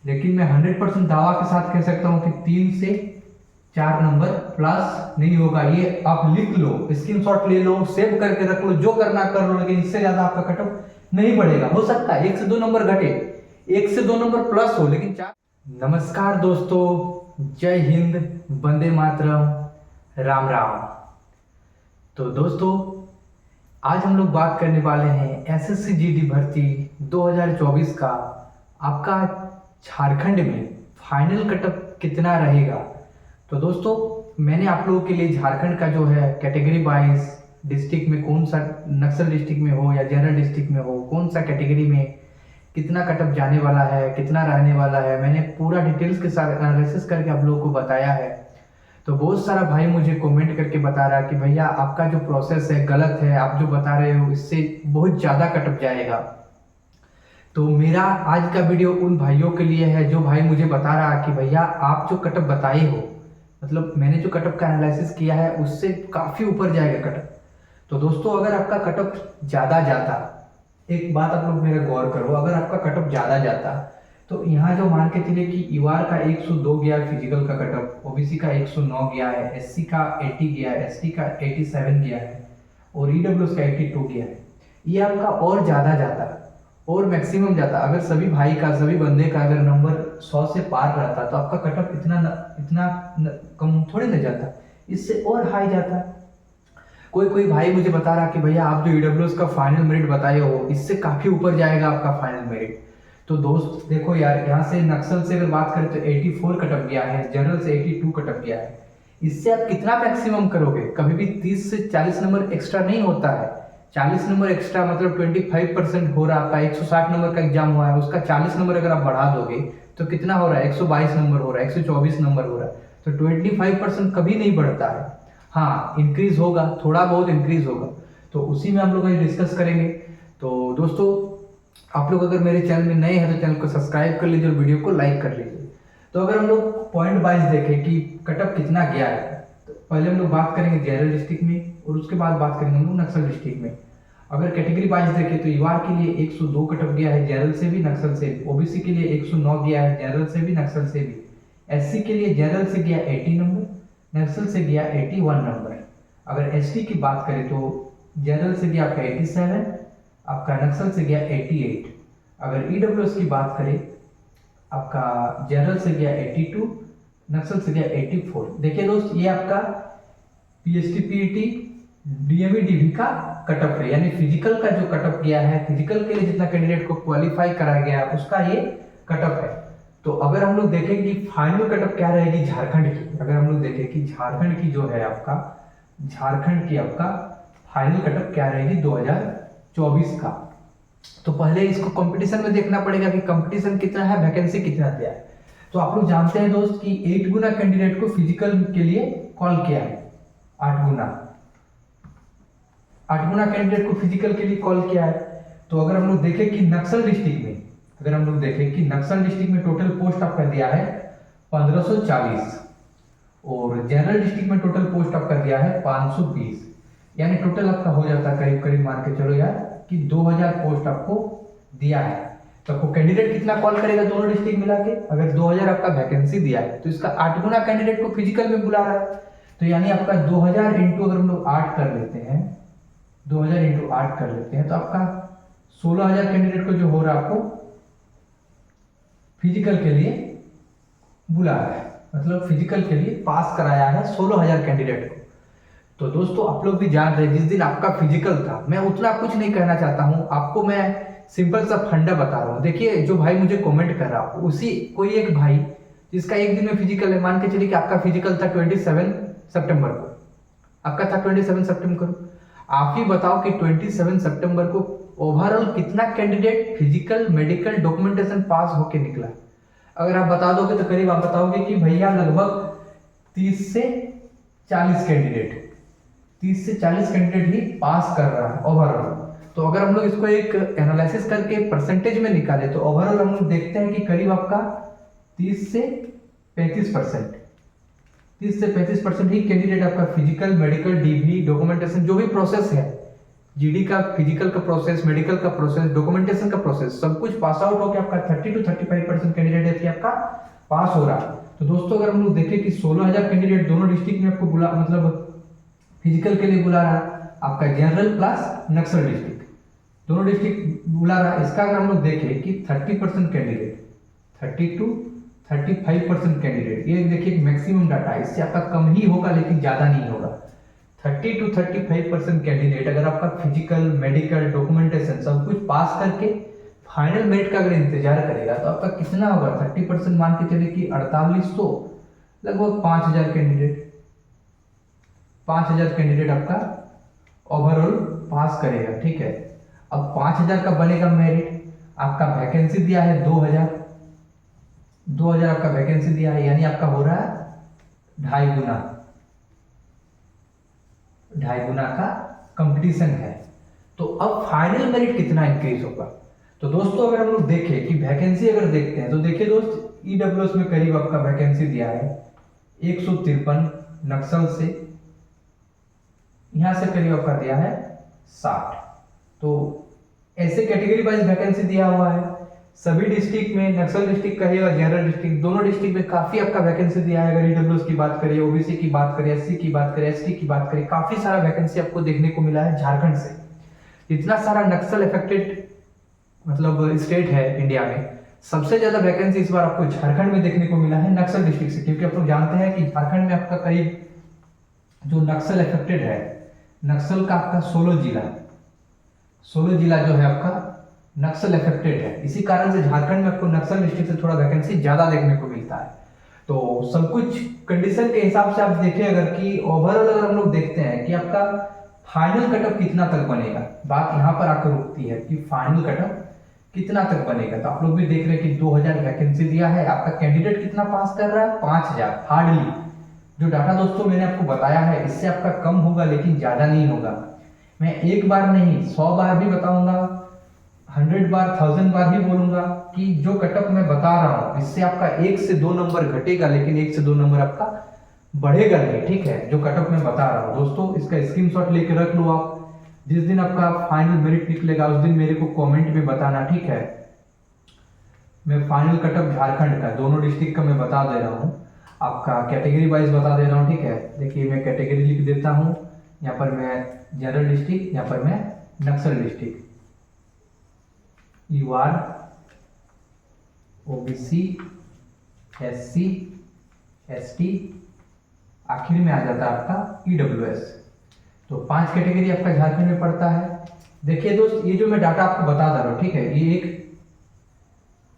लेकिन मैं 100% दावा के साथ कह सकता हूँ कि 3 से 4 नंबर प्लस नहीं होगा। ये आप लिख लो, स्क्रीनशॉट ले लो, सेव करके रख लो, जो करना कर लो, लेकिन इससे ज्यादा आपका कटऑफ नहीं बढ़ेगा। हो सकता है 1 से 2 नंबर घटे, 1 से 2 नंबर प्लस हो, लेकिन 4। नमस्कार दोस्तों, जय हिंद, वंदे मातरम, राम राम। तो दोस्तों, आज हम लोग बात करने वाले हैं एसएससी जीडी भर्ती 2024 का आपका झारखंड में फाइनल कटअप कितना रहेगा। तो दोस्तों, मैंने आप लोगों के लिए झारखंड का जो है कैटेगरी वाइज डिस्ट्रिक्ट में कौन सा, नक्सल डिस्ट्रिक्ट में हो या जनरल डिस्ट्रिक्ट में हो, कौन सा कैटेगरी में कितना कटअप जाने वाला है, कितना रहने वाला है, मैंने पूरा डिटेल्स के साथ एनालिसिस करके आप लोगों को बताया है। तो बहुत सारा भाई मुझे कमेंट करके बता रहा है कि भैया आपका जो प्रोसेस है गलत है, आप जो बता रहे हो इससे बहुत ज़्यादा कटअप जाएगा। तो मेरा आज का वीडियो उन भाइयों के लिए है जो भाई मुझे बता रहा है कि भैया आप जो कटअप बताए हो, मतलब मैंने जो कटअप का एनालिसिस किया है उससे काफ़ी ऊपर जाएगा कटअप। तो दोस्तों, अगर आपका कटअप ज़्यादा जाता, एक बात आप लोग मेरा गौर करो, अगर आपका कटअप ज़्यादा जाता तो यहाँ जो मान के चलिए कि यूआर का 102 गया है फिजिकल का कटअप, ओबीसी का 109 गया है, एससी का 80 गया है, एसटी का 87 गया है और ईडब्ल्यूएस का 82 गया है, ये आपका और ज़्यादा जाता और मैक्सिमम जाता। अगर सभी भाई का, सभी बंदे का अगर नंबर 100 से पार रहता तो आपका कटअप इतना कम थोड़ी ना जाता, इससे और हाई जाता। कोई भाई मुझे बता रहा कि भैया आप जो ईडब्ल्यूएस का फाइनल मेरिट बताए हो इससे काफ़ी ऊपर जाएगा आपका फाइनल मेरिट। तो दोस्त देखो यार, यहाँ से नक्सल से अगर बात करें तो 84 कटअप गया है, जनरल से 82 कटअप गया है। इससे आप कितना मैक्सिमम करोगे? कभी भी 30 से 40 नंबर एक्स्ट्रा नहीं होता है। 40 नंबर एक्स्ट्रा मतलब 25% हो रहा है आपका। 160 नंबर का एग्जाम हुआ है, उसका 40 नंबर अगर आप बढ़ा दोगे तो कितना हो रहा है? 122 नंबर हो रहा है, 124 नंबर हो रहा है। तो 25% कभी नहीं बढ़ता है। हाँ, इंक्रीज होगा, थोड़ा बहुत इंक्रीज होगा, तो उसी में हम लोग आज डिस्कस करेंगे। तो दोस्तों, आप लोग अगर मेरे चैनल में नए हैं तो चैनल को सब्सक्राइब कर लीजिए और वीडियो को लाइक कर लीजिए। तो अगर हम लोग पॉइंट वाइज देखें कि कटअप कितना गया है, तो पहले हम लोग बात करेंगे जनरल डिस्ट्रिक्ट में और उसके बाद बात करेंगे हम लोग नक्सल डिस्ट्रिक्ट में। अगर कैटेगरी वाइज देखें तो यूआर के लिए 102 कटअप गया है, जनरल से भी नक्सल से भी। ओबीसी के लिए 109 गया है, जनरल से भी नक्सल से भी। एससी के लिए जनरल से गया 80 नंबर, नक्सल से गया 81 नंबर। अगर एसटी की बात करें तो जनरल से गया आपका 87, आपका नक्सल से गया 88। अगर ईडब्ल्यूएस की बात करें, आपका जनरल से गया 82, नक्सल से गया 84। देखिए दोस्त, ये आपका पीएसटी पीईटी डीएमई डीवी का कटअप है, यानी फिजिकल का जो कटअप गया है, फिजिकल के लिए जितना कैंडिडेट को क्वालिफाई कराया गया है उसका ये कटअप है। तो अगर हम लोग देखें कि फाइनल कटअप क्या रहेगी झारखंड की, अगर हम लोग देखें कि झारखंड की जो है आपका, झारखंड की आपका फाइनल कटअप क्या रहेगी 2024 का, तो पहले इसको कंपटीशन में देखना पड़ेगा कि कंपटीशन कितना है, वैकेंसी कितना दिया है। तो आप लोग जानते हैं दोस्त कि 8 गुना कैंडिडेट को फिजिकल के लिए कॉल किया है, 8 गुना कैंडिडेट को फिजिकल के लिए कॉल किया है। तो अगर हम लोग देखें कि नक्सल डिस्ट्रिक्ट में, अगर हम लोग देखें कि नक्सल डिस्ट्रिक्ट में टोटल पोस्ट आपका दिया है 1540 और जनरल डिस्ट्रिक्ट में टोटल पोस्ट आपका दिया है 520, यानी टोटल आपका हो जाता है करीब करीब मान के चलो यार कि 2000 पोस्ट आपको दिया है। तो आपको कैंडिडेट कितना कॉल करेगा दोनों डिस्ट्रिक्ट मिला के? अगर 2000 आपका वैकेंसी दिया है तो इसका 8 गुना कैंडिडेट को फिजिकल में बुला रहा है। तो यानी आपका 2000 इंटू अगर हम लोग 8 कर लेते हैं, 2000 इंटू 8 कर लेते हैं तो आपका 16000 कैंडिडेट को जो हो रहा है आपको फिजिकल के लिए बुला रहा है, मतलब फिजिकल के लिए पास कराया है 16000 कैंडिडेट को। तो दोस्तों, आप लोग भी जान रहे हैं जिस दिन आपका फिजिकल था, मैं उतना कुछ नहीं कहना चाहता हूं आपको, मैं सिंपल सा फंडा बता रहा हूं। देखिए, जो भाई मुझे कमेंट कर रहा हो उसी कोई एक भाई जिसका एक दिन में फिजिकल है, मान के चलिए कि आपका फिजिकल था 27 सितंबर को, आपका था 27 सितंबर को, आप ही बताओ कि 27 सितंबर को ओवरऑल कितना कैंडिडेट फिजिकल मेडिकल डॉक्यूमेंटेशन पास होके निकला। अगर आप बता दोगे तो करीब आप बताओगे कि भैया लगभग 30 से 40 कैंडिडेट, 30 से 40 कैंडिडेट ही पास कर रहा है ओवरऑल। तो अगर हम लोग इसको एक एनालिसिस करके परसेंटेज में निकाले तो ओवरऑल हम लोग देखते हैं कि करीब आपका 30 से 35%, 30 से 35% ही कैंडिडेट आपका फिजिकल मेडिकल डीवी डॉक्यूमेंटेशन जो भी प्रोसेस है जीडी का, फिजिकल का प्रोसेस, मेडिकल का प्रोसेस, डॉक्यूमेंटेशन का प्रोसेस, सब कुछ पास आउट होकर आपका 30 to 35% कैंडिडेट है कि आपका पास हो रहा है। तो दोस्तों अगर हम लोग देखें कि 16,000 कैंडिडेट दोनों डिस्ट्रिक्ट में आपको बुला, मतलब फिजिकल के लिए बुला रहा है, आपका जनरल प्लस नक्सल डिस्ट्रिक्ट दोनों डिस्ट्रिक्ट बुला रहा है। इसका अगर हम लोग देखें कि 30% कैंडिडेट, 30 to 35% कैंडिडेट, ये देखिए मैक्सिमम डाटा, इससे आपका कम ही होगा लेकिन ज्यादा नहीं होगा। 30 to 35% कैंडिडेट अगर आपका फिजिकल, मेडिकल, डॉक्यूमेंटेशन सब कुछ पास करके फाइनल मेरिट का अगर इंतजार करेगा तो आपका कितना होगा, 30% मान के चले कि 4800, लगभग 5000 कैंडिडेट, 5000 कैंडिडेट आपका ओवरऑल पास करेगा। ठीक है, अब 5000 का बनेगा मेरिट, आपका वैकेंसी दिया है 2000 आपका वैकेंसी दिया है, यानी आपका हो रहा है 2.5 गुना का कंपटीशन है। तो अब फाइनल मेरिट कितना इंक्रीज होगा। तो दोस्तों अगर हम लोग देखें कि वैकेंसी अगर देखते हैं तो देखिए दोस्त, ईडब्ल्यूएस में करीब आपका वैकेंसी दिया है 153, नक्सल से यहां से करीब आपका दिया है 60। तो ऐसे कैटेगरी वाइज वैकेंसी दिया हुआ है सभी डिस्ट्रिक्ट में, नक्सल डिस्ट्रिक्ट कहिए और जनरल डिस्ट्रिक्ट, दोनों डिस्ट्रिक्ट में काफी आपका वैकेंसी दिया है। अगर ईडब्ल्यूएस की बात करिए, ओबीसी की बात करिए, एससी की बात करिए, एसटी की बात करिए, काफी सारा वैकेंसी आपको देखने को मिला है झारखंड से। इतना सारा नक्सल इफेक्टेड मतलब स्टेट है इंडिया में, सबसे ज्यादा वैकेंसी इस बार आपको झारखंड में देखने को मिला है नक्सल डिस्ट्रिक्ट से, क्योंकि आप लोग जानते हैं कि झारखंड में आपका करीब जो नक्सल इफेक्टेड है, नक्सल का आपका 16 जिला जो है आपका नक्सल इफेक्टेड है। इसी कारण से झारखंड में आपको नक्सल डिस्ट्रिक्ट से थोड़ा वैकेंसी ज्यादा देखने को मिलता है। तो सब कुछ कंडीशन के हिसाब से आप देखें अगर कि ओवरऑल अगर हम लोग देखते हैं कि आपका फाइनल कटअप कितना तक बनेगा, बात यहाँ पर आकर रुकती है कि फाइनल कटअप कितना तक बनेगा। तो आप लोग भी देख रहे हैं कि 2000 वैकेंसी दिया है, आपका कैंडिडेट कितना पास कर रहा है, 5000 हार्डली। जो डाटा दोस्तों मैंने आपको बताया है इससे आपका कम होगा लेकिन ज्यादा नहीं होगा। मैं एक बार नहीं 100 बार भी बताऊंगा, 100 बार 1000 बार भी बोलूंगा कि जो कटअप मैं बता रहा हूं इससे आपका 1 से 2 नंबर घटेगा लेकिन 1 से 2 नंबर आपका बढ़ेगा नहीं। ठीक है, जो कटअप मैं बता रहा हूं दोस्तों, इसका स्क्रीनशॉट लेके रख लो आप। जिस दिन आपका फाइनल मेरिट निकलेगा उस दिन मेरे को कमेंट में बताना। ठीक है, मैं फाइनल कटअप झारखंड का दोनों डिस्ट्रिक्ट का मैं बता दे रहा हूँ, आपका कैटेगरी वाइज बता दे रहा हूँ। ठीक है, देखिए मैं कैटेगरी लिख देता हूँ, यहाँ पर मैं जनरल डिस्ट्रिक्ट, यहाँ पर मैं Naxal district, U R OBC, SC, ST, आखिर में आ जाता है आपका ईडब्ल्यूएस। तो 5 कैटेगरी आपका झारखंड में पड़ता है। देखिए दोस्त, ये जो मैं डाटा आपको बता दे रहा हूँ, ठीक है, ये एक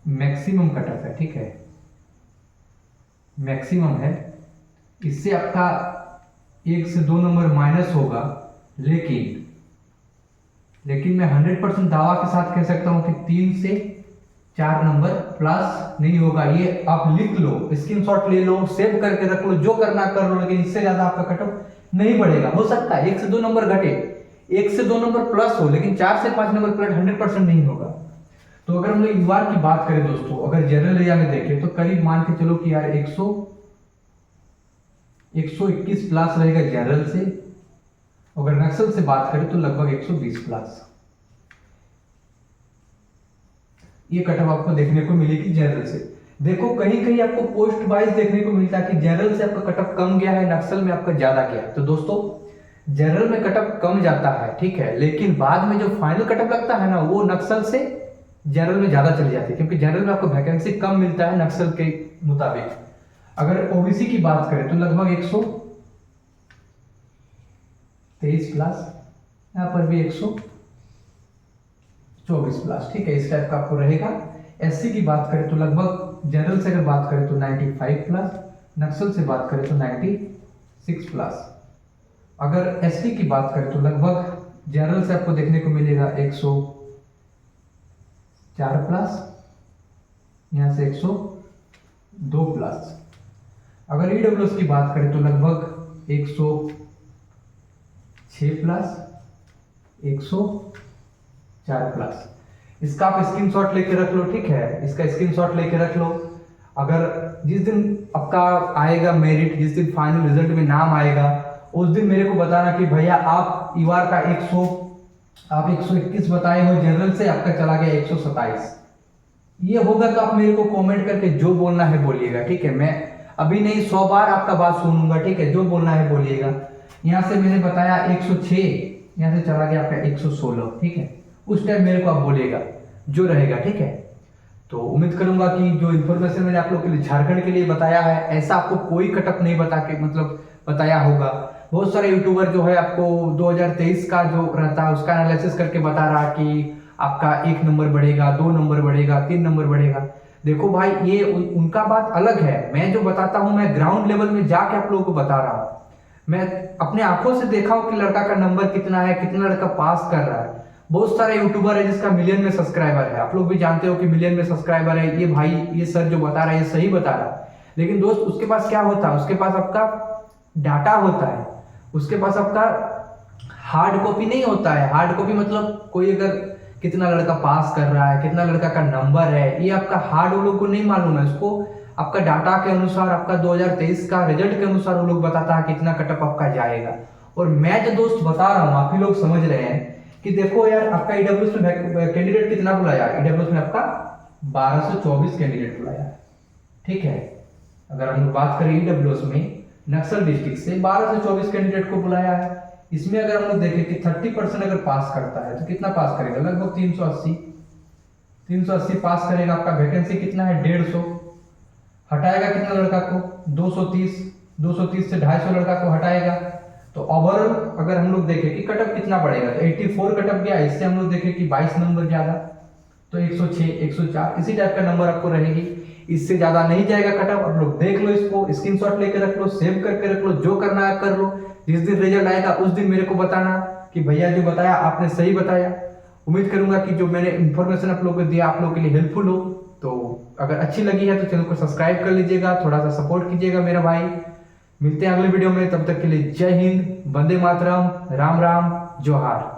मैक्सिमम कटअप है। ठीक है, मैक्सिमम है, इससे आपका 1 से 2 नंबर माइनस होगा, लेकिन मैं 100% दावा के साथ कह सकता हूं कि 3 से 4 नंबर प्लस नहीं होगा। ये आप लिख लो, स्क्रीनशॉट ले लो, सेव करके रख लो, जो करना कर लो, लेकिन इससे ज्यादा आपका कटअप नहीं बढ़ेगा। हो सकता है 1 से 2 नंबर घटे, 1 से 2 नंबर प्लस हो, लेकिन 4 से 5 नंबर प्लस 100% नहीं होगा। तो अगर हम लोग यूआर की बात करें दोस्तों, अगर जनरल एरिया में देखें तो करीब मान के चलो कि यार 121 प्लस रहेगा जनरल से, अगर नक्सल से बात करें तो लगभग 120 प्लस ये कटअप आपको देखने को मिलेगी जनरल से। देखो कहीं कहीं आपको पोस्ट वाइज देखने को मिलता है कि जनरल से आपका कटअप कम गया है, नक्सल में आपका ज्यादा गया है। तो दोस्तों जनरल में कटअप कम जाता है, ठीक है, लेकिन बाद में जो फाइनल कटअप लगता है ना, वो नक्सल से जनरल में ज्यादा चली जाती है, क्योंकि जनरल में आपको वैकेंसी कम मिलता है नक्सल के मुताबिक। अगर ओबीसी की बात करें तो लगभग 123 प्लस, यहाँ पर भी 124 प्लस। ठीक है, इस टाइप का आपको रहेगा। एससी की बात करें तो लगभग जनरल से अगर बात करें तो 95 प्लस, नक्सल से बात करें तो 96 प्लस। अगर एसटी की बात करें तो लगभग जनरल से आपको देखने को मिलेगा 104 प्लस, यहाँ से 102 प्लस। अगर ईडब्ल्यूएस की बात करें तो लगभग 106 प्लस, 104 प्लस। इसका आप स्क्रीनशॉट लेके रख लो। ठीक है, इसका स्क्रीनशॉट लेके रख लो। अगर जिस दिन आपका आएगा मेरिट, जिस दिन फाइनल रिजल्ट में नाम आएगा, उस दिन मेरे को बताना कि भैया आप ईवार का आप 121 बताए हो जनरल से, आपका चला गया 127। ये होगा तो आप मेरे को कमेंट करके जो बोलना है बोलिएगा, ठीक है। मैं अभी नहीं 100 बार आपका बात सुनूंगा, ठीक है। जो बोलना है बोलिएगा। यहाँ से मैंने बताया 106, यहाँ से चला गया आपका 116, ठीक है। उस टाइम मेरे को आप बोलिएगा जो रहेगा, ठीक है। तो उम्मीद करूंगा कि जो इन्फॉर्मेशन मैंने आप लोग के लिए झारखंड के लिए बताया है, ऐसा आपको कोई कटअप नहीं बता के मतलब बताया होगा। बहुत सारे यूट्यूबर जो है आपको 2023 का जो रहता है उसका एनालिसिस करके बता रहा कि आपका 1 नंबर बढ़ेगा, 2 नंबर बढ़ेगा, 3 नंबर बढ़ेगा। देखो भाई, ये उनका बात अलग है। मैं जो बताता हूँ मैं ग्राउंड लेवल में जाके आप लोगों को बता रहा हूँ। मैं अपने आंखों से देखा हूँ कि लड़का का नंबर कितना है, कितना लड़का पास कर रहा है। बहुत सारे यूट्यूबर है जिसका मिलियन में सब्सक्राइबर है, आप लोग भी जानते हो कि मिलियन में सब्सक्राइबर है। ये भाई, ये सर जो बता रहा है ये सही बता रहा है। लेकिन दोस्त, उसके पास क्या होता है? उसके पास आपका डाटा होता है, उसके पास आपका हार्ड कॉपी नहीं होता है। हार्ड कॉपी मतलब कोई अगर कितना लड़का पास कर रहा है, कितना लड़का का नंबर है, ये आपका हार्ड वो लोग को नहीं मालूम है। उसको आपका डाटा के अनुसार, आपका 2023 का रिजल्ट के अनुसार वो लोग बताता है कितना कटअप आपका जाएगा। और मैं जो दोस्त बता रहा हूँ आप ही लोग समझ रहे हैं कि देखो यार, आपका ईडब्ल्यूएस में कैंडिडेट कितना बुलाया? ईडब्ल्यूएस में आपका 1224 कैंडिडेट बुलाया, ठीक है। अगर हम लोग बात करें ईडब्ल्यूएस में नक्सल डिस्ट्रिक्ट से 12 से 24 कैंडिडेट को बुलाया है। इसमें अगर हम लोग देखें कि 30% अगर पास करता है तो कितना पास करेगा? लगभग 380 पास करेगा। आपका वैकेंसी कितना है? 150। हटाएगा कितना लड़का को? 230 से 250 लड़का को हटाएगा। तो ओवरऑल अगर हम लोग देखें कि कटअप कितना बढ़ेगा तो 84 कटअप गया। इससे हम लोग देखें कि 22 नंबर ज्यादा, तो 106, 104 इसी टाइप का नंबर आपको रहेगी। इससे ज्यादा नहीं जाएगा कटअप। आप लोग देख लो, इसको स्क्रीनशॉट लेके रख लो, सेव करके रख लो, जो करना है कर लो। जिस दिन रिजल्ट आएगा उस दिन मेरे को बताना कि भैया जो बताया आपने सही बताया। उम्मीद करूंगा कि जो मैंने इन्फॉर्मेशन आप लोगों को दिया आप लोगों के लिए हेल्पफुल हो। तो अगर अच्छी लगी है तो चैनल को सब्सक्राइब कर लीजिएगा, थोड़ा सा सपोर्ट कीजिएगा मेरा भाई। मिलते हैं अगले वीडियो में, तब तक के लिए जय हिंद, वंदे मातरम, राम राम, जोहार।